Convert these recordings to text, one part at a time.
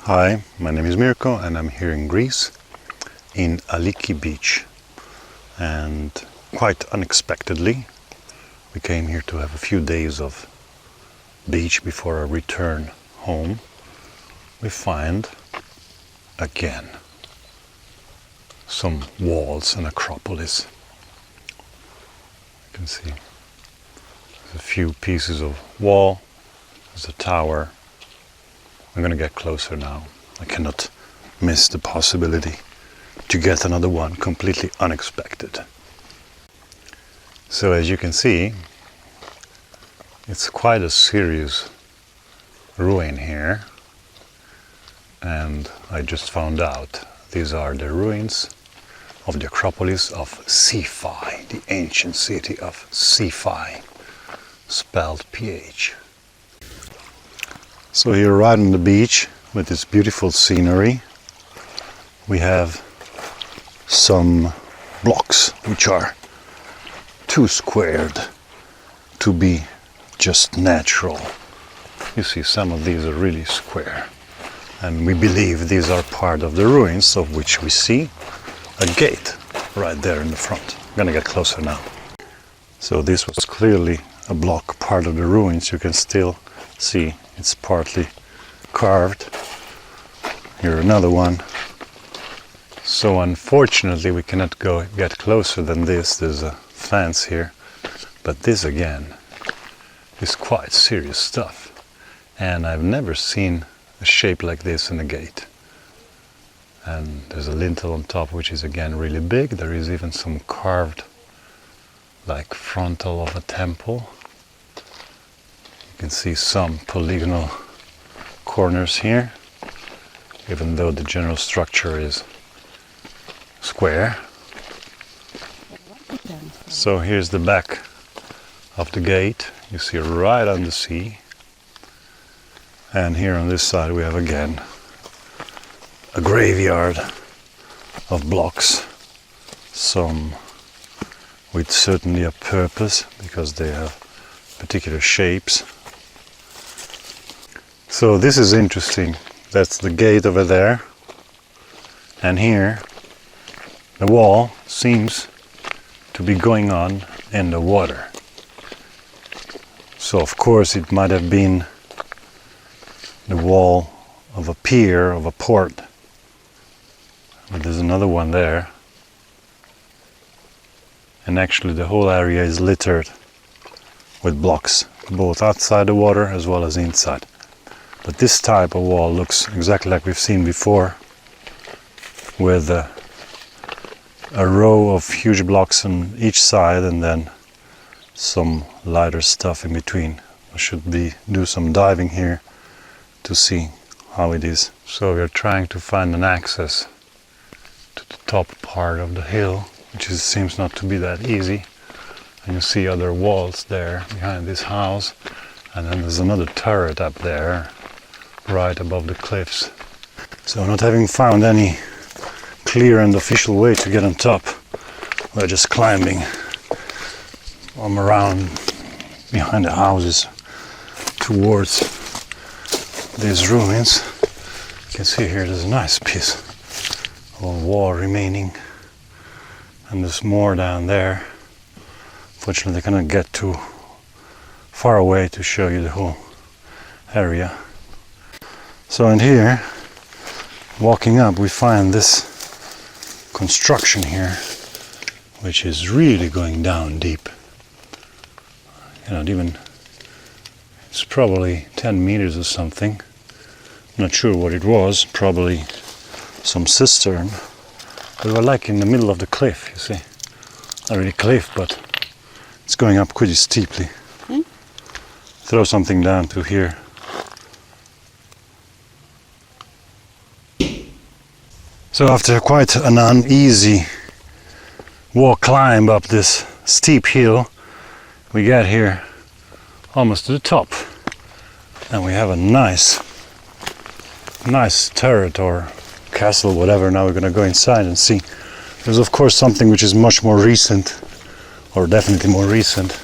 Hi, my name is Mirko and I'm here in Greece in Aliki beach, and quite unexpectedly we came here to have a few days of beach before our return home. We find again some walls, an acropolis. You can see there's a few pieces of wall, there's a tower. I'm going to get closer now. I cannot miss the possibility to get another one completely unexpected. So as you can see, it's quite a serious ruin here, and I just found out these are the ruins of the acropolis of Siphai, the ancient city of Siphai, spelled PH. So here right on the beach with this beautiful scenery, we have some blocks which are too squared to be just natural. You see, some of these are really square, and we believe these are part of the ruins, of which we see a gate right there in the front. I'm gonna get closer now. So this was clearly a block, part of the ruins. You can still see it's partly carved. Here another one. So unfortunately we cannot get closer than this. There's a fence here, but this again is quite serious stuff, and I've never seen a shape like this in a gate. And there's a lintel on top which is again really big. There is even some carved like frontal of a temple. You can see some polygonal corners here, even though the general structure is square. So here's the back of the gate. You see right on the sea. And here on this side we have again a graveyard of blocks, some with certainly a purpose because they have particular shapes. So this is interesting. That's the gate over there, and here the wall seems to be going on in the water. So of course it might have been the wall of a pier, of a port. But there's another one there, and actually the whole area is littered with blocks, both outside the water as well as inside. But this type of wall looks exactly like we've seen before, with a row of huge blocks on each side and then some lighter stuff in between. I should do some diving here to see how it is. So we're trying to find an access to the top part of the hill, which seems not to be that easy. And you see other walls there behind this house, and then there's another turret up there right above the cliffs. So not having found any clear and official way to get on top, we're just climbing around behind the houses towards these ruins. You can see here there's a nice piece of wall remaining, and there's more down there. Fortunately I cannot get too far away to show you the whole area. So in here, walking up, we find this construction here, which is really going down deep. It's probably 10 meters or something. I'm not sure what it was, probably some cistern. We were like in the middle of the cliff, you see. Not really cliff, but it's going up pretty steeply. Throw something down to here. So after quite an uneasy climb up this steep hill, we get here almost to the top, and we have a nice turret or castle, whatever. Now we're going to go inside and see. There's of course something which is much more recent, or definitely more recent,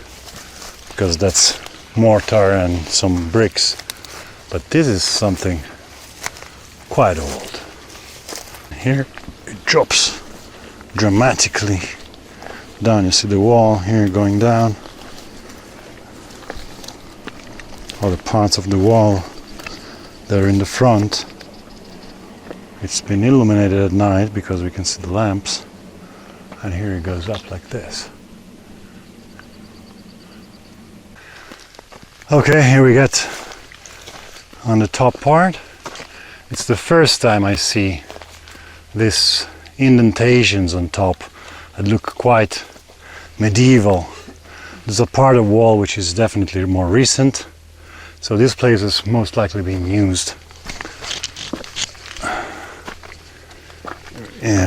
because that's mortar and some bricks, but this is something quite old. Here it drops dramatically down. You see the wall here going down. Other parts of the wall that are in the front. It's been illuminated at night because we can see the lamps. And here it goes up like this. Okay, here we get on the top part. It's the first time I see these indentations on top that look quite medieval. There's a part of wall which is definitely more recent. So this place is most likely being used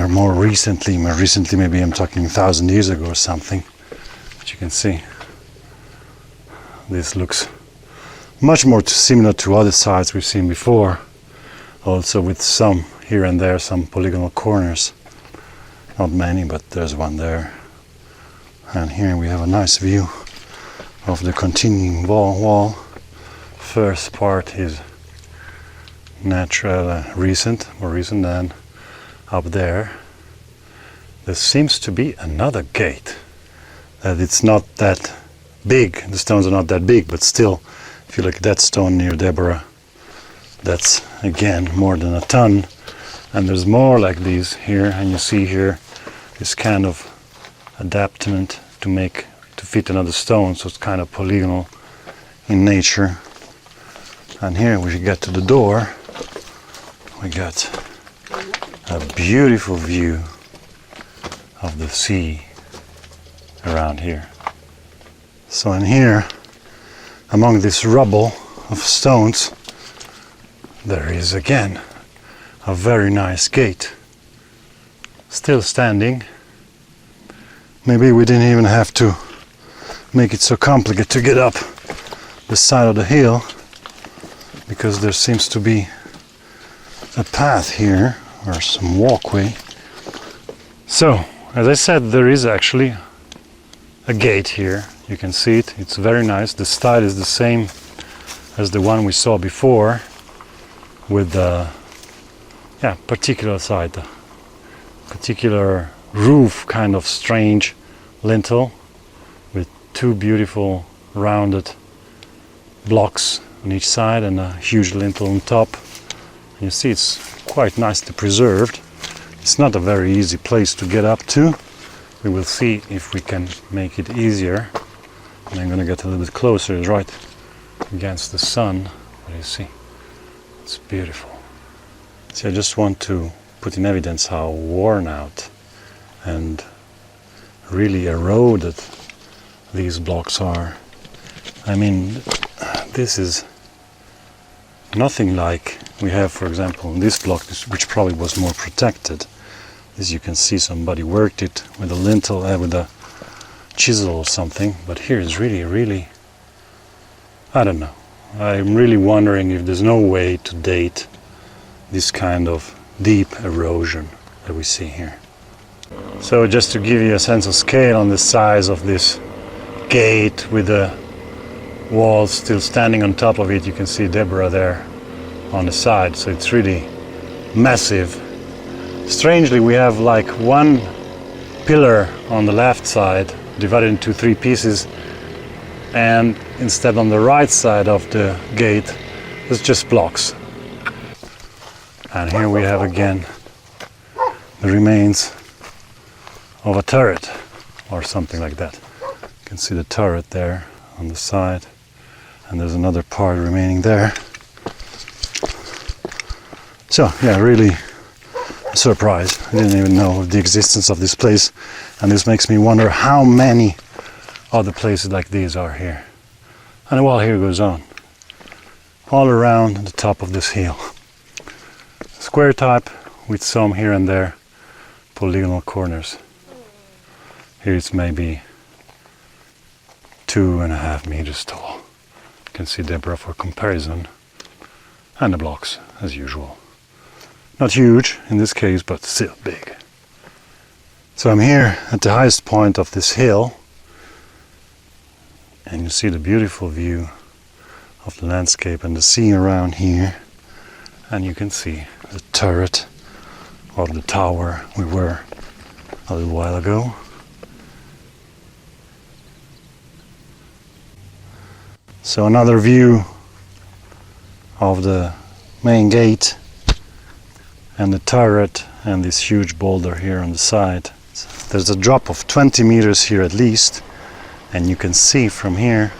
more recently maybe I'm talking 1,000 years ago or something. But you can see this looks much more similar to other sites we've seen before, also with some here and there, some polygonal corners. Not many, but there's one there. And here we have a nice view of the continuing wall. First part is natural, more recent than up there. There seems to be another gate. That it's not that big, the stones are not that big, but still, if you look at that stone near Deborah, that's again more than a ton. And there's more like these here, and you see here this kind of adaptment to fit another stone, so it's kind of polygonal in nature. And here we get to the door, we got a beautiful view of the sea around here. So in here, among this rubble of stones, there is again a very nice gate, still standing. Maybe we didn't even have to make it so complicated to get up the side of the hill, because there seems to be a path here or some walkway. So, as I said, there is actually a gate here. You can see it. It's very nice. The style is the same as the one we saw before, with the particular side, the particular roof, kind of strange lintel with two beautiful rounded blocks on each side and a huge lintel on top. And you see it's quite nicely preserved. It's not a very easy place to get up to. We will see if we can make it easier. And I'm going to get a little bit closer. It's right against the sun. What do you see? It's beautiful. See, I just want to put in evidence how worn out and really eroded these blocks are. I mean, this is nothing like we have, for example, in this block, which probably was more protected. As you can see, somebody worked it with a lintel, with a chisel or something, but here is really, I don't know. I'm really wondering if there's no way to date this kind of deep erosion that we see here. So just to give you a sense of scale on the size of this gate with the wall still standing on top of it, you can see Deborah there on the side, so it's really massive. Strangely, we have like one pillar on the left side divided into three pieces, and instead on the right side of the gate there's just blocks. And here we have again the remains of a turret or something like that. You can see the turret there on the side, and there's another part remaining there. So yeah, really a surprise. I didn't even know of the existence of this place, and this makes me wonder how many other places like these are here. And the wall here goes on all around the top of this hill. Square type with some here and there polygonal corners. Here it's maybe 2.5 meters tall. You can see Deborah for comparison, and the blocks as usual. Not huge in this case, but still big. So I'm here at the highest point of this hill, and you see the beautiful view of the landscape and the sea around here, and you can see the turret or the tower we were a little while ago. So another view of the main gate and the turret and this huge boulder here on the side. There's a drop of 20 meters here at least, and you can see from here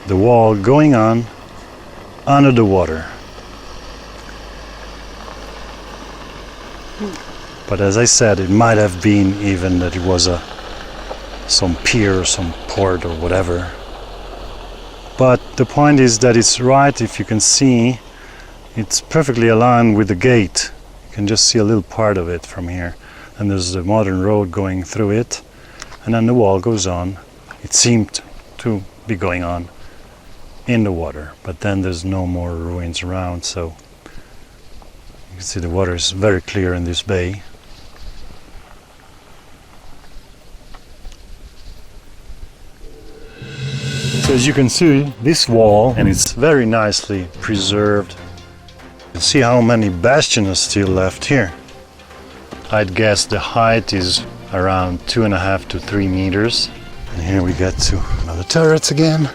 the wall going on under the water. But as I said, it might have been even that it was some pier, some port or whatever. But the point is that it's right, if you can see, it's perfectly aligned with the gate. You can just see a little part of it from here. And there's a modern road going through it. And then the wall goes on. It seemed to be going on in the water. But then there's no more ruins around, so you can see the water is very clear in this bay. So as you can see, this wall, and it's very nicely preserved. You see how many bastions are still left here. I'd guess the height is around 2.5 to 3 meters. And here we get to another turret again.